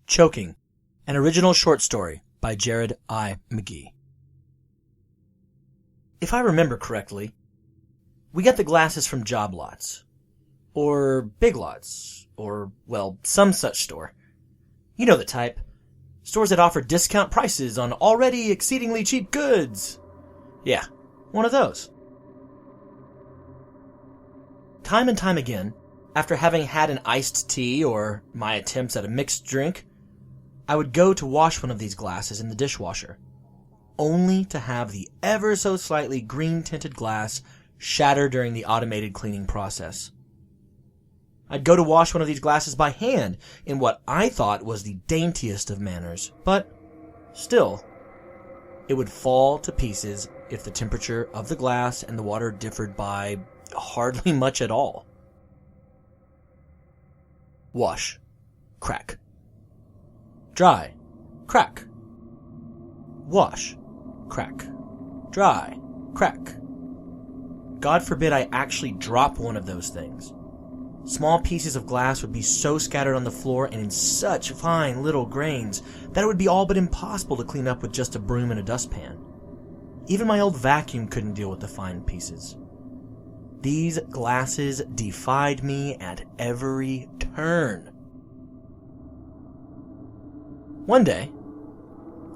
Choking, an original short story by Jared I. McGee. If I remember correctly, we get the glasses from Job Lots, or Big Lots, or, well, some such store. You know the type. Stores that offer discount prices on already exceedingly cheap goods. Yeah, one of those. Time and time again, after having had an iced tea or my attempts at a mixed drink, I would go to wash one of these glasses in the dishwasher, only to have the ever so slightly green-tinted glass shatter during the automated cleaning process. I'd go to wash one of these glasses by hand in what I thought was the daintiest of manners, but still, it would fall to pieces if the temperature of the glass and the water differed by hardly much at all. Wash. Crack. Dry. Crack. Wash. Crack. Dry. Crack. God forbid I actually drop one of those things. Small pieces of glass would be so scattered on the floor and in such fine little grains that it would be all but impossible to clean up with just a broom and a dustpan. Even my old vacuum couldn't deal with the fine pieces. These glasses defied me at every turn. One day,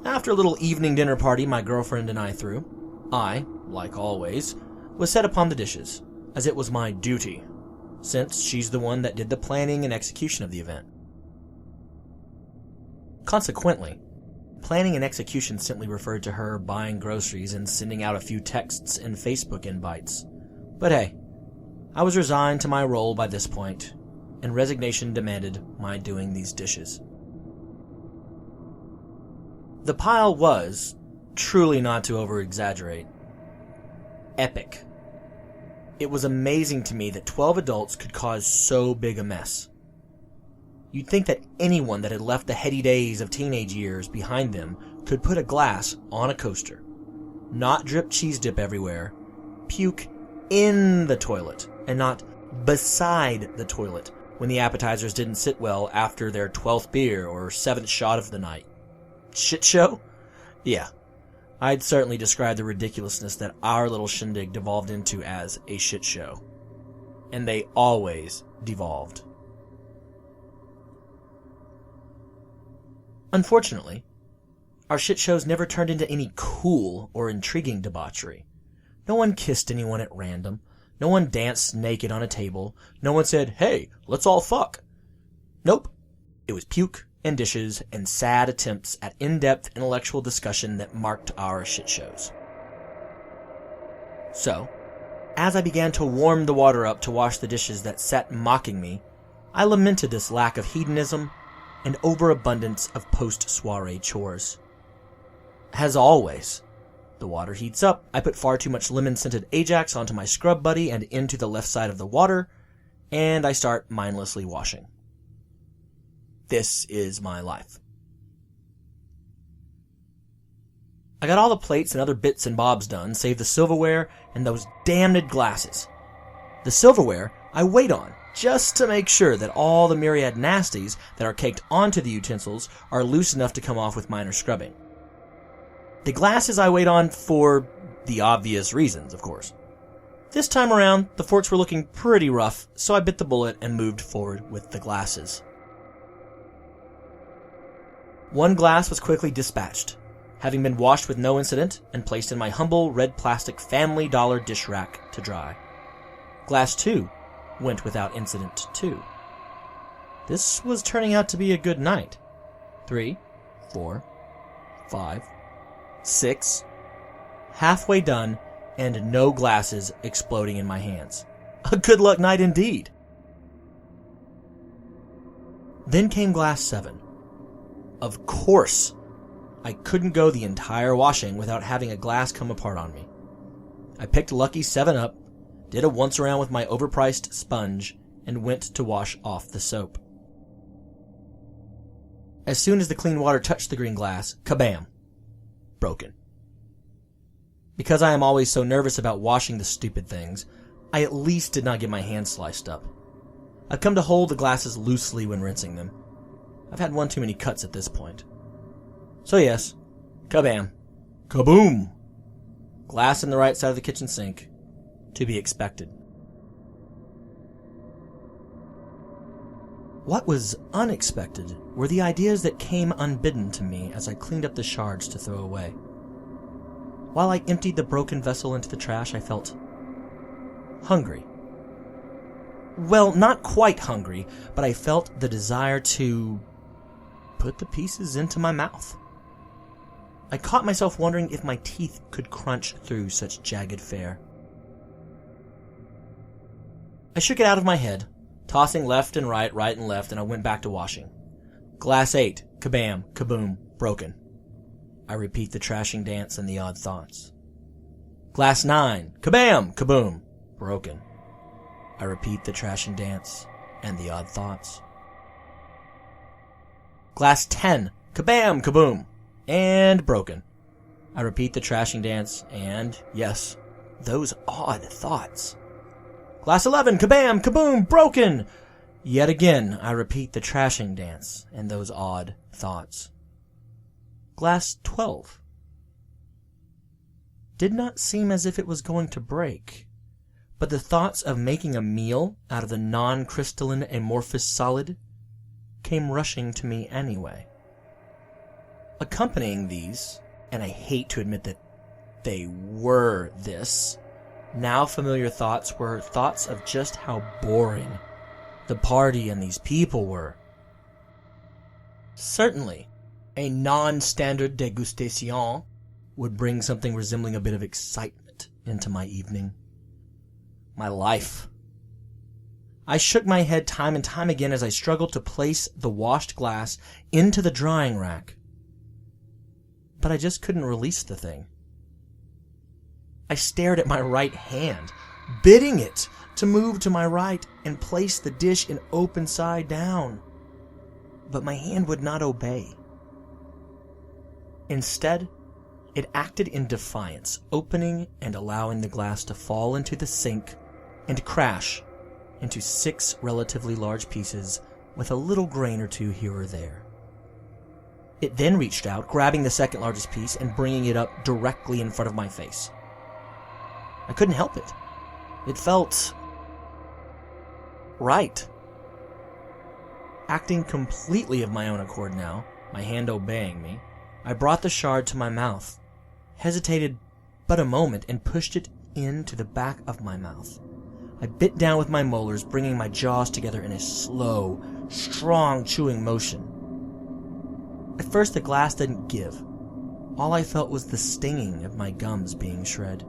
after a little evening dinner party my girlfriend and I threw, I, like always, was set upon the dishes, as it was my duty, since she's the one that did the planning and execution of the event. Consequently, planning and execution simply referred to her buying groceries and sending out a few texts and Facebook invites. But hey, I was resigned to my role by this point, and resignation demanded my doing these dishes. The pile was, truly not to over-exaggerate, epic. It was amazing to me that 12 adults could cause so big a mess. You'd think that anyone that had left the heady days of teenage years behind them could put a glass on a coaster, not drip cheese dip everywhere, puke in the toilet, and not beside the toilet when the appetizers didn't sit well after their 12th beer or 7th shot of the night. Shit show? Yeah. I'd certainly describe the ridiculousness that our little shindig devolved into as a shit show. And they always devolved. Unfortunately, our shit shows never turned into any cool or intriguing debauchery. No one kissed anyone at random. No one danced naked on a table. No one said, "Hey, let's all fuck." Nope. It was puke and dishes and sad attempts at in-depth intellectual discussion that marked our shit shows. So, as I began to warm the water up to wash the dishes that sat mocking me, I lamented this lack of hedonism and overabundance of post-soiree chores. As always, the water heats up, I put far too much lemon-scented Ajax onto my scrub buddy and into the left side of the water, and I start mindlessly washing. This is my life. I got all the plates and other bits and bobs done, save the silverware and those damned glasses. The silverware I wait on, just to make sure that all the myriad nasties that are caked onto the utensils are loose enough to come off with minor scrubbing. The glasses I wait on for the obvious reasons, of course. This time around, the forks were looking pretty rough, so I bit the bullet and moved forward with the glasses. One glass was quickly dispatched, having been washed with no incident and placed in my humble red plastic Family Dollar dish rack to dry. Glass 2 went without incident too. This was turning out to be a good night. 3, 4, 5, 6, halfway done, and no glasses exploding in my hands. A good luck night indeed. Then came glass 7. Of course, I couldn't go the entire washing without having a glass come apart on me. I picked Lucky 7-Up, did a once around with my overpriced sponge, and went to wash off the soap. As soon as the clean water touched the green glass, kabam! Broken. Because I am always so nervous about washing the stupid things, I at least did not get my hands sliced up. I've come to hold the glasses loosely when rinsing them. I've had one too many cuts at this point. So yes, kabam, kaboom! Glass in the right side of the kitchen sink. To be expected. What was unexpected were the ideas that came unbidden to me as I cleaned up the shards to throw away. While I emptied the broken vessel into the trash, I felt hungry. Well, not quite hungry, but I felt the desire to put the pieces into my mouth. I caught myself wondering if my teeth could crunch through such jagged fare. I shook it out of my head, tossing left and right and left, and I went back to washing. Glass 8, kabam, kaboom, broken. I repeat the trashing dance and the odd thoughts. Glass 9, kabam, kaboom, broken. I repeat the trashing dance and the odd thoughts. Glass 10, kabam, kaboom, and broken. I repeat the trashing dance and, yes, those odd thoughts. Glass 11, kabam, kaboom, broken! Yet again, I repeat the trashing dance and those odd thoughts. Glass 12. Did not seem as if it was going to break, but the thoughts of making a meal out of the non-crystalline amorphous solid came rushing to me anyway. Accompanying these, and I hate to admit that they were this, now familiar thoughts were thoughts of just how boring the party and these people were. Certainly, a non-standard degustation would bring something resembling a bit of excitement into my evening. My life. I shook my head time and time again as I struggled to place the washed glass into the drying rack. But I just couldn't release the thing. I stared at my right hand, bidding it to move to my right and place the dish in open side down. But my hand would not obey. Instead, it acted in defiance, opening and allowing the glass to fall into the sink and crash into 6 relatively large pieces with a little grain or two here or there. It then reached out, grabbing the second largest piece and bringing it up directly in front of my face. I couldn't help it. It felt right. Acting completely of my own accord now, my hand obeying me, I brought the shard to my mouth, hesitated but a moment, and pushed it into the back of my mouth. I bit down with my molars, bringing my jaws together in a slow, strong chewing motion. At first the glass didn't give. All I felt was the stinging of my gums being shred.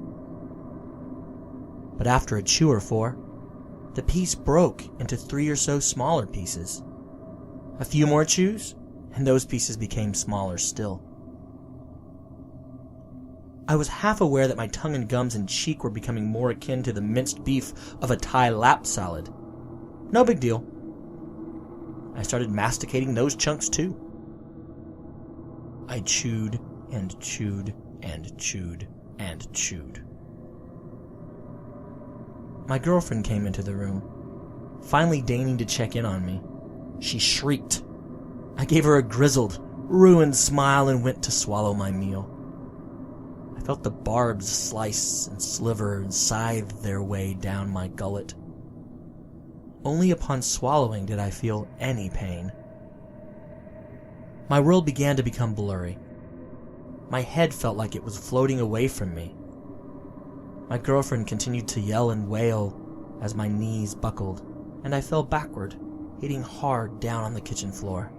But after a chew or 4, the piece broke into 3 or so smaller pieces. A few more chews, and those pieces became smaller still. I was half aware that my tongue and gums and cheek were becoming more akin to the minced beef of a Thai lap salad. No big deal. I started masticating those chunks too. I chewed and chewed and chewed and chewed. My girlfriend came into the room, finally deigning to check in on me. She shrieked. I gave her a grizzled, ruined smile and went to swallow my meal. I felt the barbs slice and sliver and scythe their way down my gullet. Only upon swallowing did I feel any pain. My world began to become blurry. My head felt like it was floating away from me. My girlfriend continued to yell and wail as my knees buckled, and I fell backward, hitting hard down on the kitchen floor.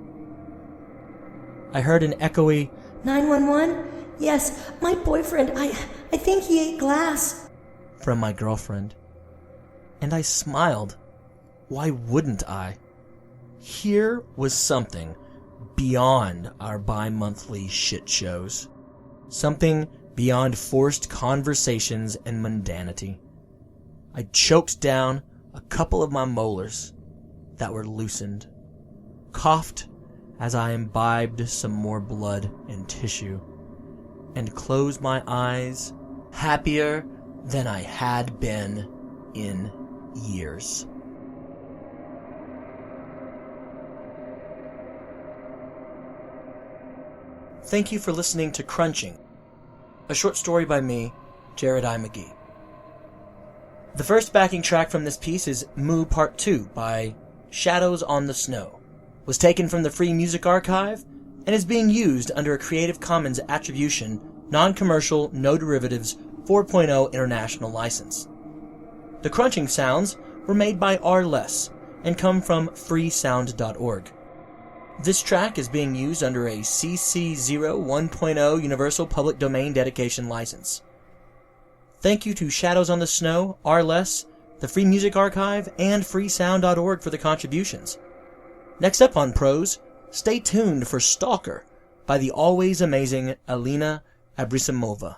I heard an echoey, 911? Yes, my boyfriend, I think he ate glass, from my girlfriend. And I smiled. Why wouldn't I? Here was something beyond our bi-monthly shit shows. Something beyond forced conversations and mundanity. I choked down a couple of my molars that were loosened, coughed as I imbibed some more blood and tissue, and closed my eyes, happier than I had been in years. thank you for listening to Crunching, a short story by me, Jared I. McGee. The first backing track from this piece is Moo Part 2 by Shadows on the Snow, was taken from the Free Music Archive, and is being used under a Creative Commons Attribution, Non-Commercial, No Derivatives 4.0 International License. The crunching sounds were made by R-Less and come from freesound.org. This track is being used under a CC 1.0 Universal Public Domain Dedication License. Thank you to Shadows on the Snow, R-Less, the Free Music Archive, and freesound.org for the contributions. Next up on Prose, stay tuned for Stalker by the always amazing Alina Abrisimova.